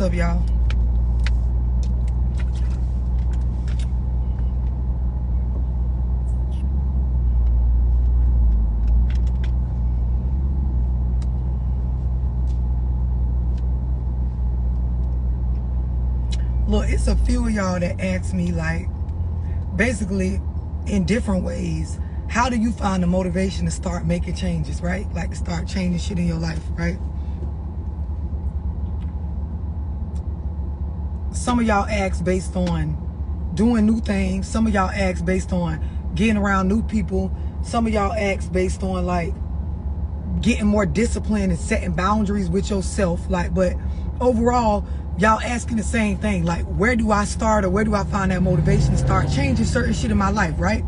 What's up, y'all? Look, it's a few of y'all that ask me, like, basically in different ways, how do you find the motivation to start making changes, right? Like to start changing shit in your life, right? Some of y'all ask based on doing new things. Some of y'all ask based on getting around new people. Some of y'all ask based on like getting more disciplined and setting boundaries with yourself. Like, but overall, y'all asking the same thing. Like, where do I start, or where do I find that motivation to start changing certain shit in my life, right?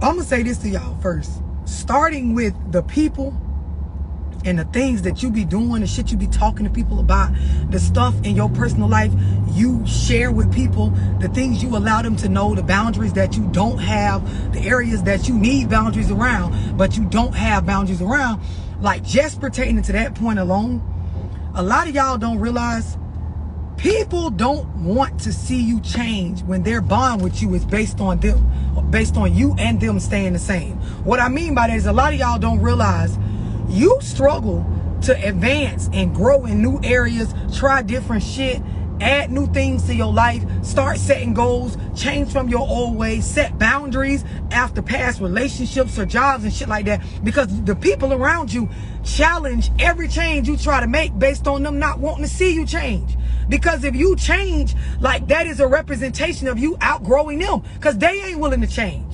I'm gonna say this to y'all first. Starting with the people and the things that you be doing, the shit you be talking to people about, the stuff in your personal life you share with people, the things you allow them to know, the boundaries that you don't have, the areas that you need boundaries around, but you don't have boundaries around. Like, just pertaining to that point alone, a lot of y'all don't realize people don't want to see you change when their bond with you is based on them, based on you and them staying the same. What I mean by that is a lot of y'all don't realize you struggle to advance and grow in new areas, try different shit, add new things to your life, start setting goals, change from your old ways, set boundaries after past relationships or jobs and shit like that, because the people around you challenge every change you try to make based on them not wanting to see you change. Because if you change, like, that is a representation of you outgrowing them, because they ain't willing to change.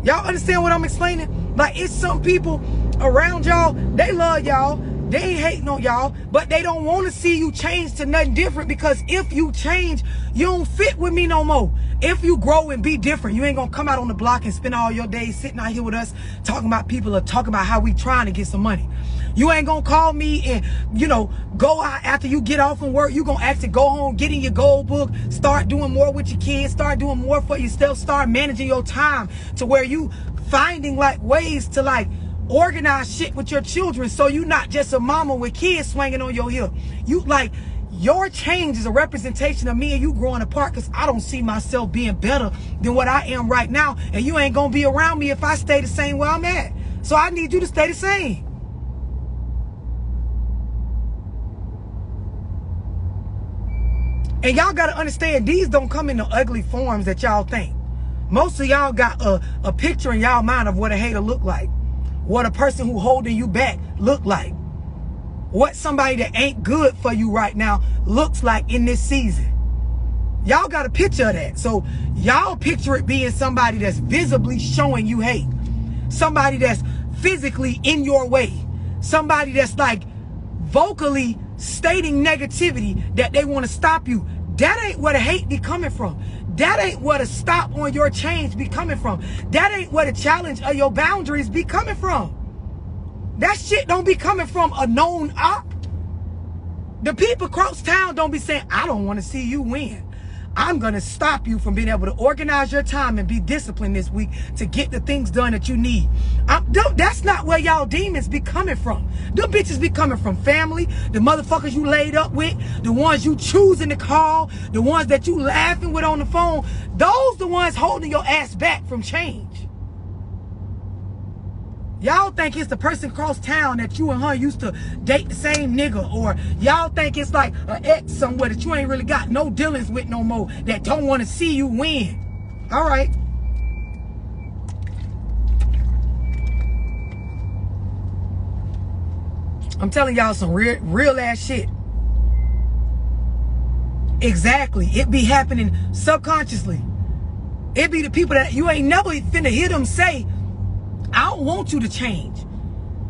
Y'all understand what I'm explaining? Like, it's some people around y'all, they love y'all, they ain't hating on y'all, but they don't want to see you change to nothing different, because if you change, you don't fit with me no more. If you grow and be different, you ain't gonna come out on the block and spend all your days sitting out here with us talking about people or talking about how we trying to get some money. You ain't gonna call me and, you know, go out after you get off from work. You gonna actually go home, get in your goal book, start doing more with your kids, start doing more for yourself, start managing your time to where you finding like ways to like organize shit with your children, so you not just a mama with kids swinging on your hip. You like, your change is a representation of me and you growing apart, because I don't see myself being better than what I am right now, and you ain't gonna be around me if I stay the same where I'm at. So I need you to stay the same. And y'all gotta understand, these don't come in the ugly forms that y'all think. Most of y'all got a picture in y'all mind of what a hater look like, what a person who holding you back look like, what somebody that ain't good for you right now looks like in this season. Y'all got a picture of that. So y'all picture it being somebody that's visibly showing you hate, somebody that's physically in your way, somebody that's like vocally stating negativity that they want to stop you. That ain't where the hate be coming from. That ain't where the stop on your change be coming from. That ain't where the challenge of your boundaries be coming from. That shit don't be coming from a known op. The people across town don't be saying, I don't want to see you win. I'm going to stop you from being able to organize your time and be disciplined this week to get the things done that you need. That's not where y'all demons be coming from. Them bitches be coming from family, the motherfuckers you laid up with, the ones you choosing to call, the ones that you laughing with on the phone. Those the ones holding your ass back from change. Y'all think it's the person across town that you and her used to date the same nigga, or y'all think it's like an ex somewhere that you ain't really got no dealings with no more, that don't want to see you win. All right. I'm telling y'all some real ass shit. Exactly. It be happening subconsciously. It be the people that you ain't never finna hear them say, I don't want you to change.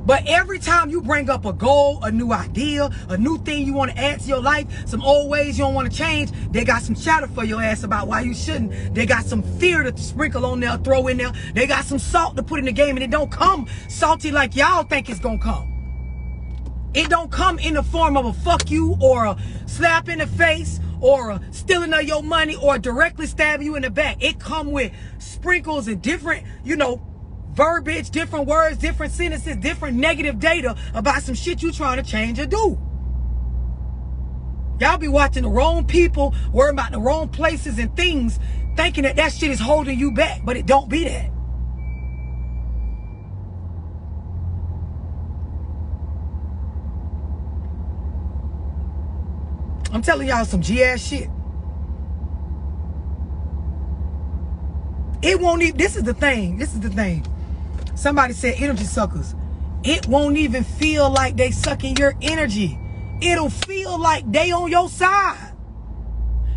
But every time you bring up a goal, a new idea, a new thing you want to add to your life, some old ways you don't want to change, they got some chatter for your ass about why you shouldn't. They got some fear to sprinkle on there, throw in there. They got some salt to put in the game, and it don't come salty like y'all think it's gonna come. It don't come in the form of a fuck you, or a slap in the face, or a stealing of your money, or directly stabbing you in the back. It come with sprinkles and different, you know, verbiage, different words, different sentences, different negative data about some shit you trying to change or do. Y'all be watching the wrong people, worrying about the wrong places and things, thinking that shit is holding you back, but it don't be that. I'm telling y'all some G-ass shit. It won't even, this is the thing. Somebody said energy suckers. It won't even feel like they sucking your energy. It'll feel like they on your side.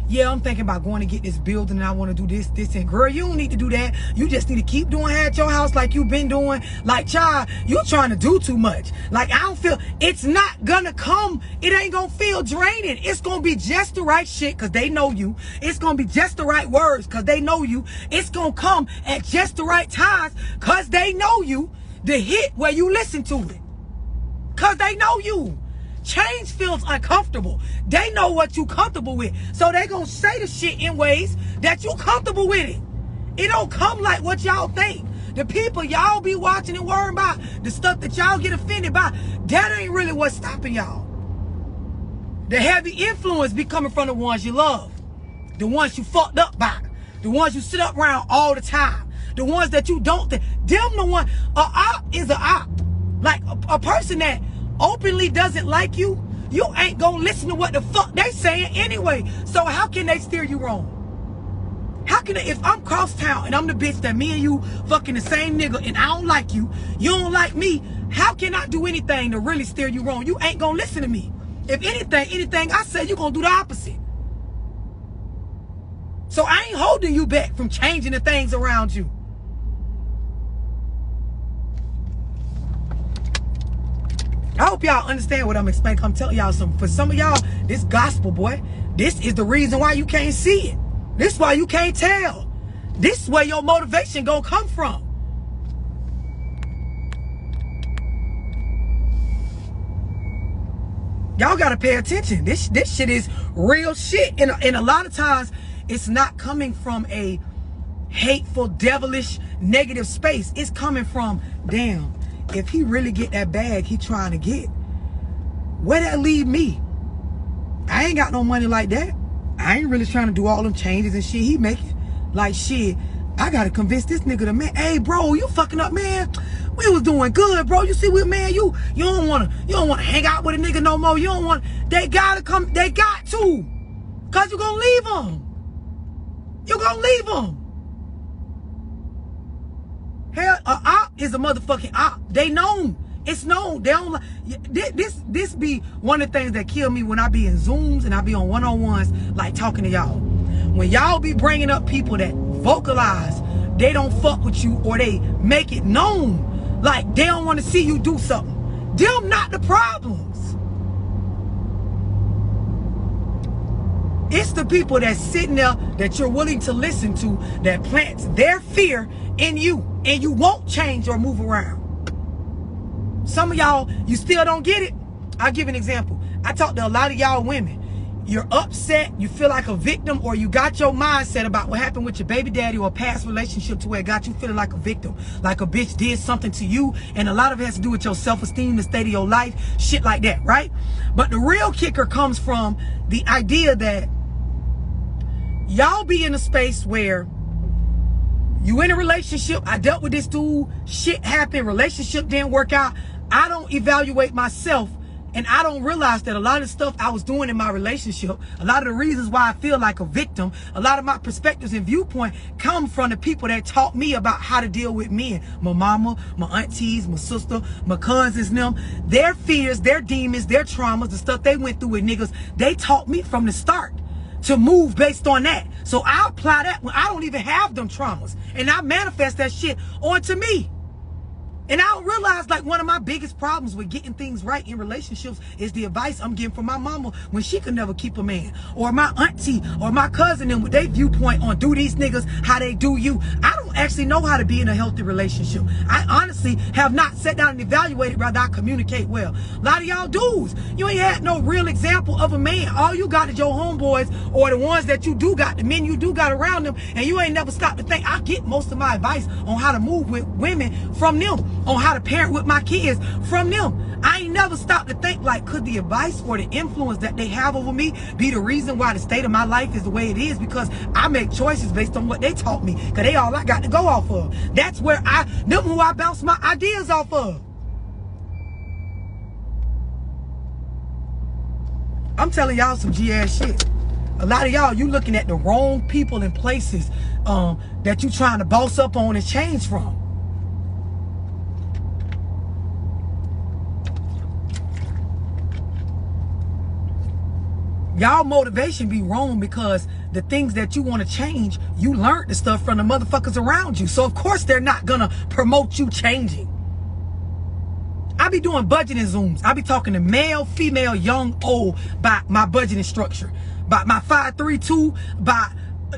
Yeah, I'm thinking about going to get this building and I want to do this, and girl, you don't need to do that. You just need to keep doing at your house like you've been doing. Like, child, you trying to do too much. Like, I don't feel, it's not gonna come, it ain't gonna feel draining. It's gonna be just the right shit because they know you. It's gonna be just the right words because they know you. It's gonna come at just the right times because they know you. The hit where you listen to it because they know you. Change feels uncomfortable. They know what you comfortable with. So they gonna say the shit in ways that you comfortable with it. It don't come like what y'all think. The people y'all be watching and worrying about, the stuff that y'all get offended by, that ain't really what's stopping y'all. The heavy influence be coming from the ones you love. The ones you fucked up by. The ones you sit up around all the time. The ones that you don't think. Them the one, a op is a op. Like a person that openly doesn't like you, you ain't gonna listen to what the fuck they saying anyway. So how can they steer you wrong? How can they, if I'm cross town and I'm the bitch that me and you fucking the same nigga and I don't like you, you don't like me, how can I do anything to really steer you wrong? You ain't gonna listen to me. If anything I say, you gonna do the opposite. So I ain't holding you back from changing the things around you. I hope y'all understand what I'm explaining. I'm telling y'all something. For some of y'all, this gospel, boy, this is the reason why you can't see it. This is why you can't tell. This is where your motivation gonna come from. Y'all gotta pay attention. This shit is real shit. And a lot of times, it's not coming from a hateful, devilish, negative space. It's coming from, damn, if he really get that bag he trying to get, where that leave me? I ain't got no money like that. I ain't really trying to do all them changes and shit he making. Like, shit, I gotta convince this nigga to, man, hey bro, you fucking up, man. We was doing good, bro. You see what, man, you don't wanna hang out with a nigga no more. You don't want, they gotta come, they got to. Cause you gonna leave them. You gonna leave them. Hell, a op is a motherfucking op. They known. It's known. They don't like this be one of the things that kill me when I be in Zooms and I be on one-on-ones, like talking to y'all. When y'all be bringing up people that vocalize they don't fuck with you or they make it known, like they don't want to see you do something. Them not the problems. It's the people that's sitting there that you're willing to listen to that plants their fear in you and you won't change or move around. Some of y'all, you still don't get it. I'll give an example. I talk to a lot of y'all women. You're upset, you feel like a victim, or you got your mindset about what happened with your baby daddy or a past relationship to where it got you feeling like a victim. Like a bitch did something to you, and a lot of it has to do with your self-esteem, the state of your life, shit like that, right? But the real kicker comes from the idea that y'all be in a space where you in a relationship. I dealt with this dude, shit happened, relationship didn't work out. I don't evaluate myself, and I don't realize that a lot of the stuff I was doing in my relationship, a lot of the reasons why I feel like a victim, a lot of my perspectives and viewpoint come from the people that taught me about how to deal with men. My mama, my aunties, my sister, my cousins, them. Their fears, their demons, their traumas, the stuff they went through with niggas, they taught me from the start to move based on that. So I apply that when I don't even have them traumas, and I manifest that shit onto me. And I don't realize, like, one of my biggest problems with getting things right in relationships is the advice I'm getting from my mama when she could never keep a man, or my auntie or my cousin, and with their viewpoint on do these niggas how they do you. I don't actually know how to be in a healthy relationship. I honestly have not sat down and evaluated whether I communicate well. A lot of y'all dudes, you ain't had no real example of a man. All you got is your homeboys, or the ones that you do got, the men you do got around them, and you ain't never stopped to think. I get most of my advice on how to move with women from them, on how to parent with my kids from them. I ain't never stopped to think, like, could the advice or the influence that they have over me be the reason why the state of my life is the way it is? Because I make choices based on what they taught me, because they all I got to go off of. That's where them who I bounce my ideas off of. I'm telling y'all some G-ass shit. A lot of y'all, you looking at the wrong people and places that you trying to boss up on and change from. Y'all motivation be wrong because the things that you want to change, you learned the stuff from the motherfuckers around you. So of course they're not gonna promote you changing. I be doing budgeting Zooms. I be talking to male, female, young, old about my budgeting structure, about my 532, about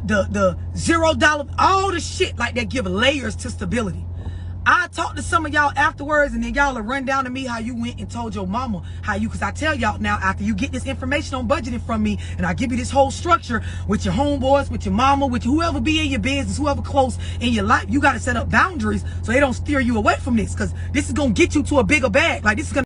the $0, all the shit like that give layers to stability. I talk to some of y'all afterwards, and then y'all will run down to me how you went and told your mama how you, because I tell y'all now, after you get this information on budgeting from me, and I give you this whole structure with your homeboys, with your mama, with whoever be in your business, whoever close in your life, you got to set up boundaries so they don't steer you away from this, because this is going to get you to a bigger bag. Like, this is going to